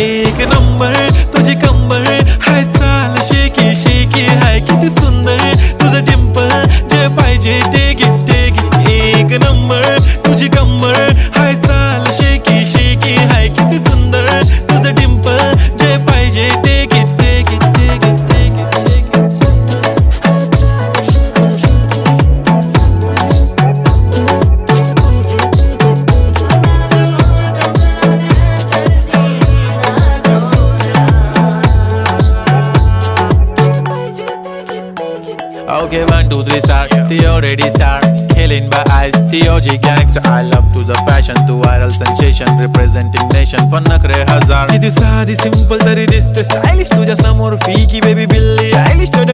एक नंबर तुझी कंबर हाय, चाल शेकी शेकी हाय, किती सुंदर तुझं डिंपल, जे पाहिजे ते घे ते घे. एक नंबर तुझी कंबर हाय, चाल शेकी शेकी हाय, किती सुंदर तुझं डिंपल, जे पाहिजे ते घे ते घे ते घे ते घे. Okay, 1, 2, 3 start. The already start. Killing by eyes. The OG gangster. I love to the passion, to viral sensation, representing nation. पण नखरे हजार. किती साधी सिंपल तरी दिसते स्टायलिश तुझ्या समोर, फीकी बेबी बिल्ली आयलिश.